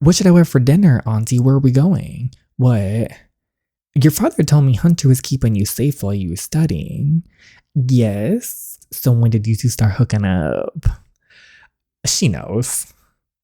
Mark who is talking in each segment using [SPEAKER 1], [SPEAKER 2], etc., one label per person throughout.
[SPEAKER 1] What should I wear for dinner, Auntie? Where are we going? What? Your father told me Hunter was keeping you safe while you were studying. Yes. So when did you two start hooking up? She knows.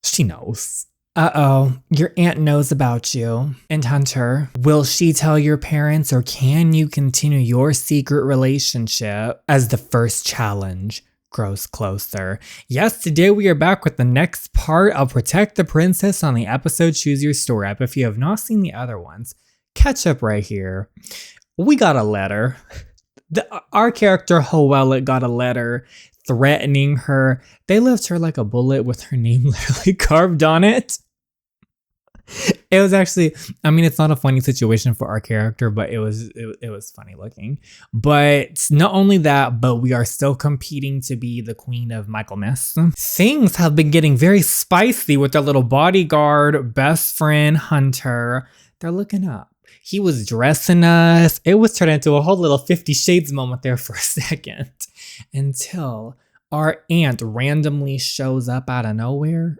[SPEAKER 1] She knows. Uh-oh, your aunt knows about you. And Hunter, will she tell your parents or can you continue your secret relationship as the first challenge grows closer? Yes, today we are back with the next part of Protect the Princess on the episode Choose Your Story app. If you have not seen the other ones, catch up right here. We got a letter. Our character Hoella got a letter threatening her. They left her like a bullet with her name literally carved on it. It was actually, I mean, it's not a funny situation for our character, but it was funny looking. But not only that, but we are still competing to be the queen of Michaelmas. Things have been getting very spicy with their little bodyguard, best friend, Hunter. They're looking up. He was dressing us. It was turned into a whole little 50 Shades moment there for a second. Until our aunt randomly shows up out of nowhere.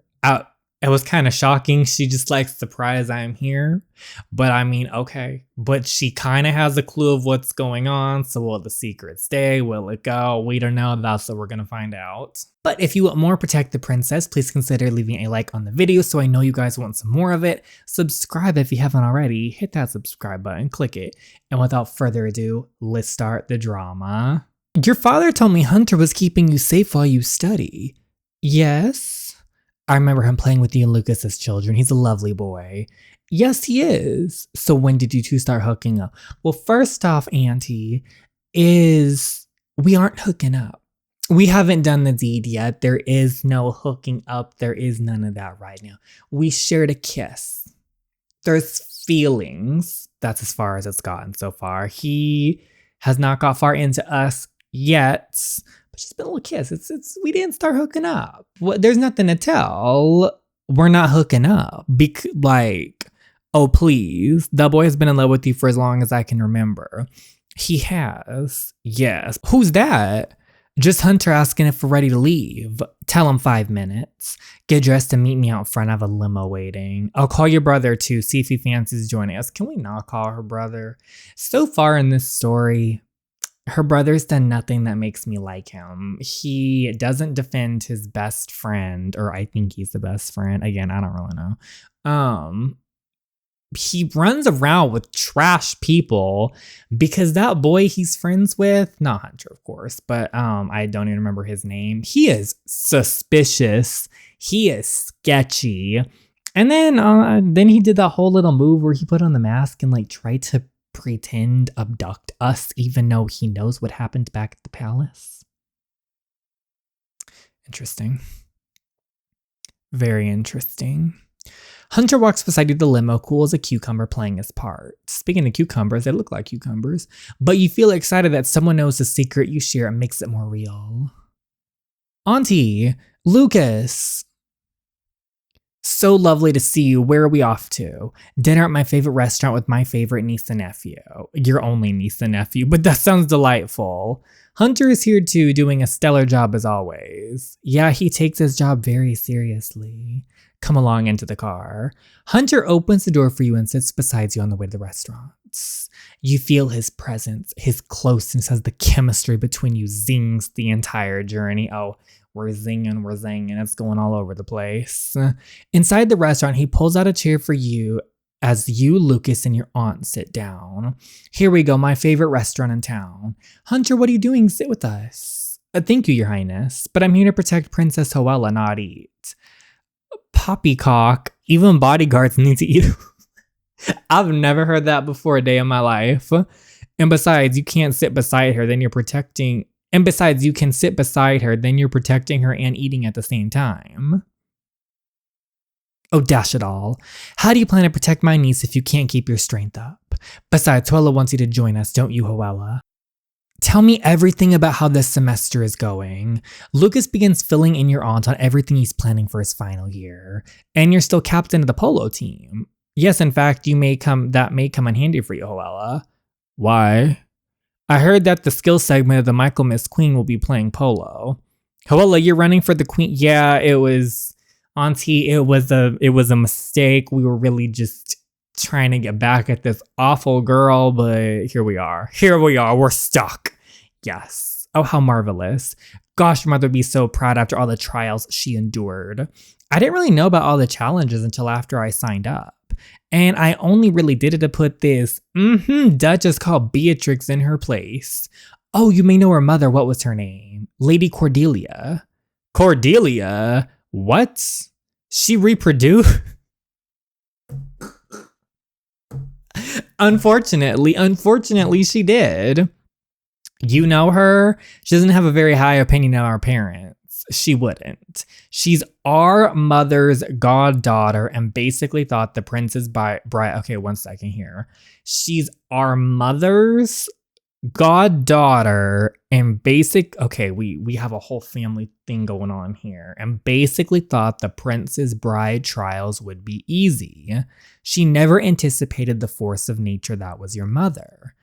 [SPEAKER 1] It was kind of shocking. She just like, surprise, I'm here. But I mean, okay. But she kind of has a clue of what's going on. So will the secret stay? Will it go? We don't know. That's what we're going to find out. But if you want more Protect the Princess, please consider leaving a like on the video so I know you guys want some more of it. Subscribe if you haven't already. Hit that subscribe button, click it. And without further ado, let's start the drama. Your father told me Hunter was keeping you safe while you study. Yes. I remember him playing with you and Lucas as children. He's a lovely boy. Yes, he is. So when did you two start hooking up? Well, first off, Auntie, is we aren't hooking up. We haven't done the deed yet. There is no hooking up. There is none of that right now. We shared a kiss. There's feelings. That's as far as it's gotten so far. He has not got far into us yet. But just been a little kiss. It's we didn't start hooking up. There's nothing to tell. We're not hooking up. Oh please. The boy has been in love with you for as long as I can remember. He has. Yes. Who's that? Just Hunter asking if we're ready to leave. Tell him 5 minutes. Get dressed and meet me out front. I have a limo waiting. I'll call your brother too. See if he fancies joining us. Can we not call her brother? So far in this story, her brother's done nothing that makes me like him. He doesn't defend his best friend, or I think he's the best friend. Again, I don't really know. He runs around with trash people because that boy he's friends with, not Hunter, of course, but I don't even remember his name. He is suspicious. He is sketchy. And then he did that whole little move where he put on the mask and like tried to pretend abduct us even though he knows what happened back at the palace. Interesting. Very interesting. Hunter walks beside you the limo, cool as a cucumber playing his part. Speaking of cucumbers, they look like cucumbers, but you feel excited that someone knows the secret you share and makes it more real. Auntie, Lucas. So lovely to see you. Where are we off to? Dinner at my favorite restaurant with my favorite niece and nephew. Your only niece and nephew, but that sounds delightful. Hunter is here too, doing a stellar job as always. Yeah, he takes his job very seriously. Come along into the car. Hunter opens the door for you and sits beside you on the way to the restaurant. You feel his presence, his closeness as the chemistry between you zings the entire journey. Oh, we're zinging. It's going all over the place. Inside the restaurant, he pulls out a chair for you as you, Lucas, and your aunt sit down. Here we go, my favorite restaurant in town. Hunter, what are you doing? Sit with us. Thank you, Your Highness, but I'm here to protect Princess Hoella, not eat. Poppycock, even bodyguards need to eat. I've never heard that before a day in my life. And besides, you can't sit beside her, then you're protecting... And besides, you can sit beside her, then you're protecting her and eating at the same time. Oh, dash it all. How do you plan to protect my niece if you can't keep your strength up? Besides, Hoella wants you to join us, don't you, Hoella? Tell me everything about how this semester is going. Lucas begins filling in your aunt on everything he's planning for his final year. And you're still captain of the polo team. Yes, in fact, that may come in handy for you, Hoella. Why? I heard that the skill segment of the Michaelmas Queen will be playing polo. Hoella, you're running for the queen. Yeah, it was Auntie, it was a mistake. We were really just trying to get back at this awful girl, but here we are. Here we are. We're stuck. Yes. Oh, how marvelous. Gosh, your mother would be so proud after all the trials she endured. I didn't really know about all the challenges until after I signed up. And I only really did it to put this Duchess called Beatrix in her place. Oh, you may know her mother. What was her name? Lady Cordelia. Cordelia? What? She reproduced? Unfortunately, she did. You know her? She doesn't have a very high opinion of our parents. She wouldn't. She's our mother's goddaughter and basically thought the princess bride. Okay, one second here. She's our mother's goddaughter and okay, we have a whole family thing going on here, and basically thought the Princess Bride trials would be easy. She never anticipated the force of nature that was your mother.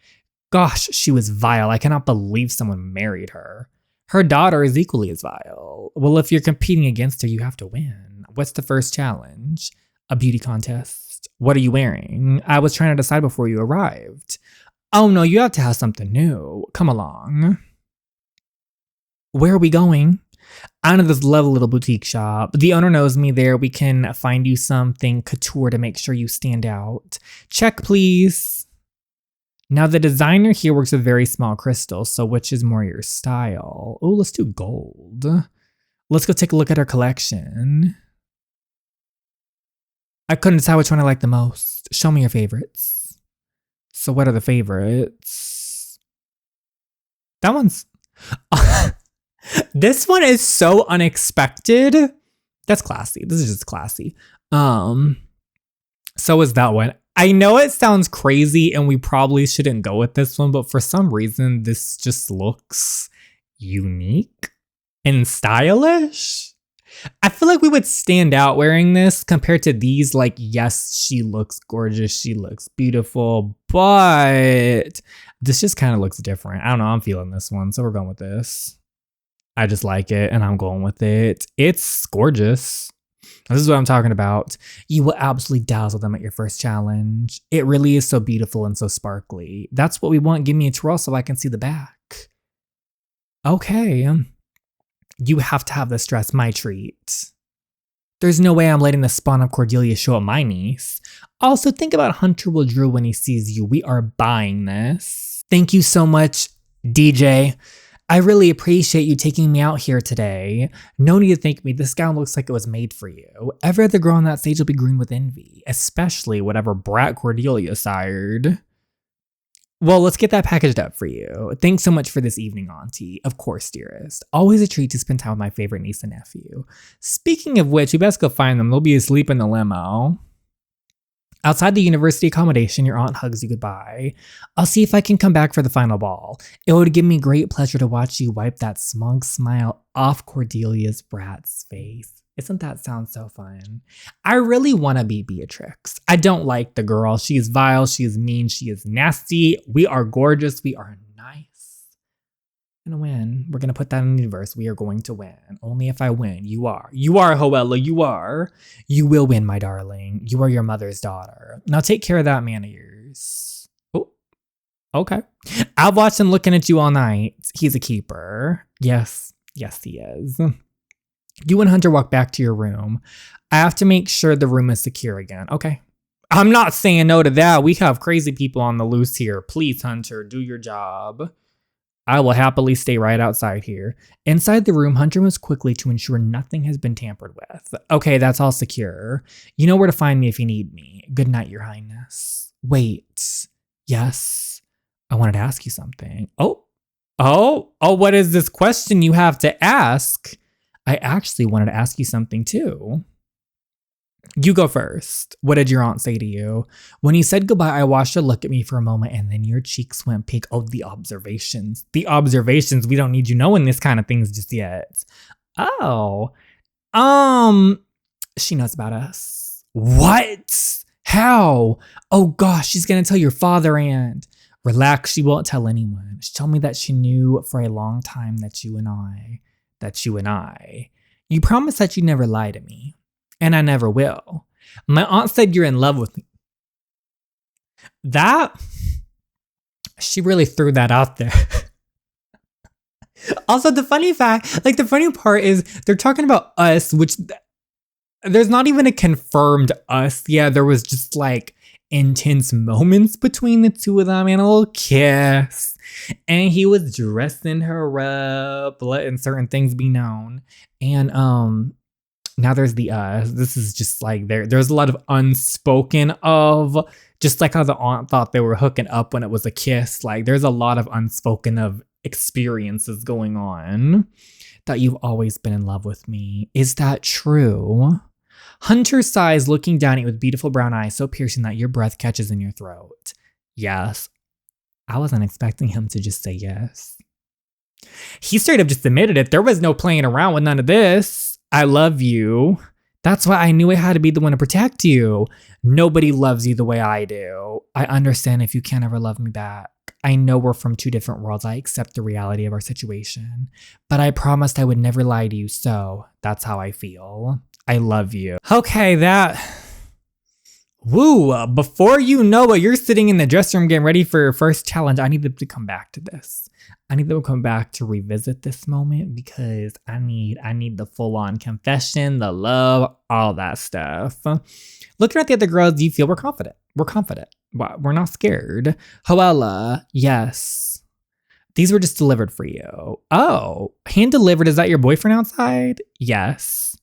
[SPEAKER 1] Gosh, she was vile. I cannot believe someone married her. Her daughter is equally as vile. Well, if you're competing against her, you have to win. What's the first challenge? A beauty contest. What are you wearing? I was trying to decide before you arrived. Oh no, you have to have something new. Come along. Where are we going? Out of this lovely little boutique shop. The owner knows me there. We can find you something couture to make sure you stand out. Check, please. Now, the designer here works with very small crystals, so which is more your style? Oh, let's do gold. Let's go take a look at her collection. I couldn't decide which one I like the most. Show me your favorites. So what are the favorites? That one's... This one is so unexpected. That's classy. This is just classy. So is that one. I know it sounds crazy and we probably shouldn't go with this one, but for some reason, this just looks unique and stylish. I feel like we would stand out wearing this compared to these. Like, yes, she looks gorgeous. She looks beautiful, but this just kind of looks different. I don't know. I'm feeling this one. So we're going with this. I just like it and I'm going with it. It's gorgeous. This is what I'm talking about. You will absolutely dazzle them at your first challenge. It really is so beautiful and so sparkly. That's what we want. Give me a twirl so I can see the back. Okay. You have to have this dress, my treat. There's no way I'm letting the spawn of Cordelia show up my niece. Also, think about Hunter will drool when he sees you. We are buying this. Thank you so much, DJ. I really appreciate you taking me out here today. No need to thank me. This gown looks like it was made for you. Every other girl on that stage will be green with envy, especially whatever brat Cordelia sired. Well, let's get that packaged up for you. Thanks so much for this evening, Auntie. Of course, dearest. Always a treat to spend time with my favorite niece and nephew. Speaking of which, we best go find them. They'll be asleep in the limo. Outside the university accommodation, your aunt hugs you goodbye. I'll see if I can come back for the final ball. It would give me great pleasure to watch you wipe that smug smile off Cordelia's brat's face. Isn't that sound so fun? I really want to be Beatrix. I don't like the girl. She is vile. She is mean. She is nasty. We are gorgeous. We are nice. We're going to win. We're going to put that in the universe. We are going to win. Only if I win. You are. You are, Hoella. You are. You will win, my darling. You are your mother's daughter. Now take care of that man of yours. Oh, okay. I've watched him looking at you all night. He's a keeper. Yes. Yes, he is. You and Hunter walk back to your room. I have to make sure the room is secure again. Okay. I'm not saying no to that. We have crazy people on the loose here. Please, Hunter, do your job. I will happily stay right outside here. Inside the room, Hunter moves quickly to ensure nothing has been tampered with. Okay, that's all secure. You know where to find me if you need me. Good night, Your Highness. Wait. Yes. I wanted to ask you something. Oh, what is this question you have to ask? I actually wanted to ask you something too. You go first. What did your aunt say to you? When you said goodbye, I watched her look at me for a moment and then your cheeks went pink. Oh, the observations. The observations. We don't need you knowing this kind of things just yet. Oh. She knows about us. What? How? Oh gosh, she's gonna tell your father and... Relax, she won't tell anyone. She told me that she knew for a long time that you and I... You promised that you'd never lie to me. And I never will. My aunt said you're in love with me. That, she really threw that out there. Also, the funny part is they're talking about us, which there's not even a confirmed us. Yeah, there was just like intense moments between the two of them and a little kiss. And he was dressing her up, letting certain things be known. And now there's the us. This is just like there's a lot of unspoken of, just like how the aunt thought they were hooking up when it was a kiss. Like there's a lot of unspoken of experiences going on. That you've always been in love with me. Is that true? Hunter sighs, looking down at you with beautiful brown eyes so piercing that your breath catches in your throat. Yes. I wasn't expecting him to just say yes. He straight up just admitted it. There was no playing around with none of this. I love you. That's why I knew I had to be the one to protect you. Nobody loves you the way I do. I understand if you can't ever love me back. I know we're from two different worlds. I accept the reality of our situation. But I promised I would never lie to you, so that's how I feel. I love you. Okay, woo, before you know it, you're sitting in the dressing room getting ready for your first challenge. I need them to come back to this. I need them to come back to revisit this moment because I need the full-on confession, the love, all that stuff. Looking at the other girls, do you feel we're confident? We're confident. We're not scared. Hoella, yes. These were just delivered for you. Oh, hand delivered. Is that your boyfriend outside? Yes.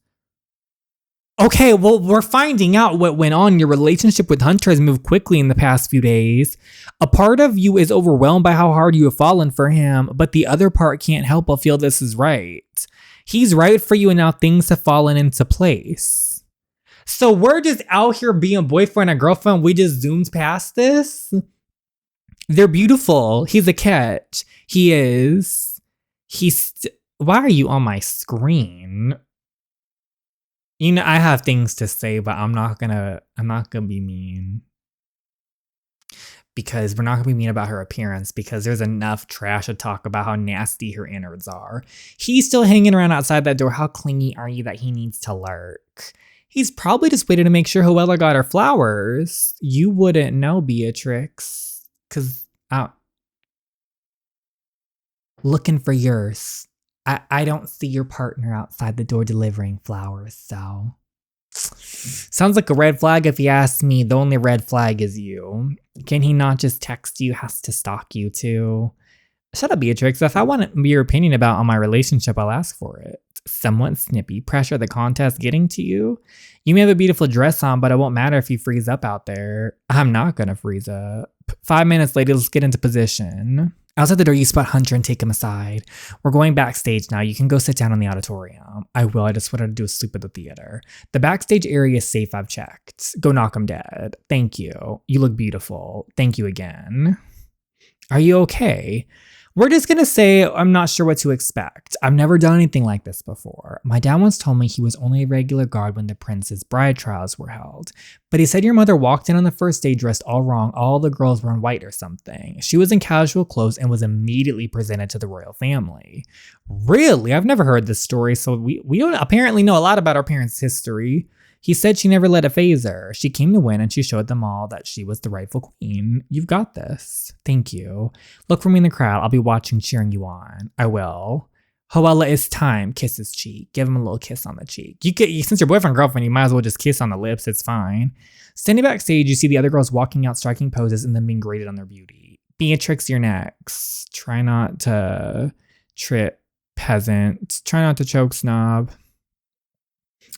[SPEAKER 1] Okay, well, we're finding out what went on. Your relationship with Hunter has moved quickly in the past few days. A part of you is overwhelmed by how hard you have fallen for him, but the other part can't help but feel this is right. He's right for you and now things have fallen into place. So we're just out here being boyfriend and girlfriend. We just zoomed past this. They're beautiful. He's a catch. He is. Why are you on my screen? You know, I have things to say, but I'm not gonna be mean. Because we're not gonna be mean about her appearance because there's enough trash to talk about how nasty her innards are. He's still hanging around outside that door. How clingy are you that he needs to lurk? He's probably just waiting to make sure Hoella got her flowers. You wouldn't know, Beatrix. Cause looking for yours. I don't see your partner outside the door delivering flowers, so. Sounds like a red flag if you ask me. The only red flag is you. Can he not just text you? Has to stalk you too? Shut up, Beatrix. If I want your opinion about on my relationship, I'll ask for it. Somewhat snippy. Pressure the contest getting to you? You may have a beautiful dress on, but it won't matter if you freeze up out there. I'm not gonna freeze up. 5 minutes later, let's get into position. Outside the door, you spot Hunter and take him aside. We're going backstage now. You can go sit down in the auditorium. I will. I just wanted to do a sleep at the theater. The backstage area is safe. I've checked. Go knock him dead. Thank you. You look beautiful. Thank you again. Are you okay? We're just going to say I'm not sure what to expect. I've never done anything like this before. My dad once told me he was only a regular guard when the prince's bride trials were held. But he said your mother walked in on the first day dressed all wrong. All the girls were in white or something. She was in casual clothes and was immediately presented to the royal family. Really? I've never heard this story, so we don't apparently know a lot about our parents' history. He said she never let it faze her. She came to win and she showed them all that she was the rightful queen. You've got this. Thank you. Look for me in the crowd. I'll be watching, cheering you on. I will. Hoella, it's time. Kiss his cheek. Give him a little kiss on the cheek. Since you're boyfriend, girlfriend, you might as well just kiss on the lips. It's fine. Standing backstage, you see the other girls walking out, striking poses, and then being graded on their beauty. Beatrix, you're next. Try not to trip, peasant. Try not to choke, snob.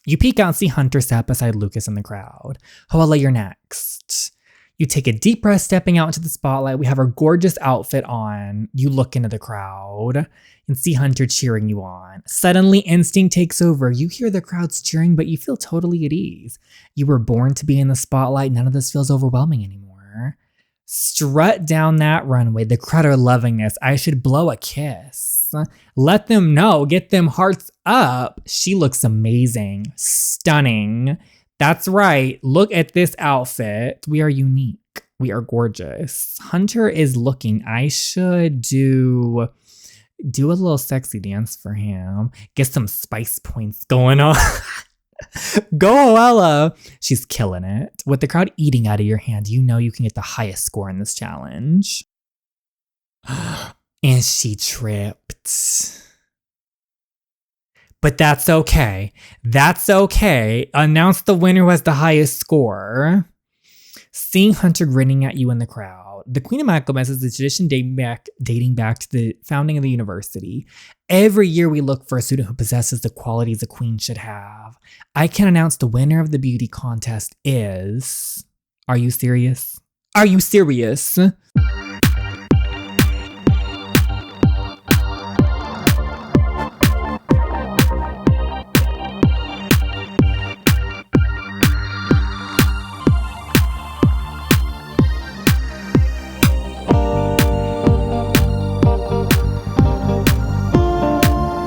[SPEAKER 1] You peek out and see Hunter sat beside Lucas in the crowd. Hoella, you're next. You take a deep breath, stepping out into the spotlight. We have our gorgeous outfit on. You look into the crowd and see Hunter cheering you on. Suddenly, instinct takes over. You hear the crowds cheering, but you feel totally at ease. You were born to be in the spotlight. None of this feels overwhelming anymore. Strut down that runway. The crowd are loving this. I should blow a kiss. Let them know. Get them hearts up. She looks amazing. Stunning. That's right. Look at this outfit. We are unique. We are gorgeous. Hunter is looking. I should do a little sexy dance for him. Get some spice points going on. Go Ella! She's killing it. With the crowd eating out of your hand, you know you can get the highest score in this challenge. And she tripped. But that's okay. That's okay. Announce the winner who has the highest score. Seeing Hunter grinning at you in the crowd. The Queen of Macalmes is a tradition dating back to the founding of the university. Every year we look for a student who possesses the qualities a queen should have. I can announce the winner of the beauty contest is... Are you serious? Are you serious?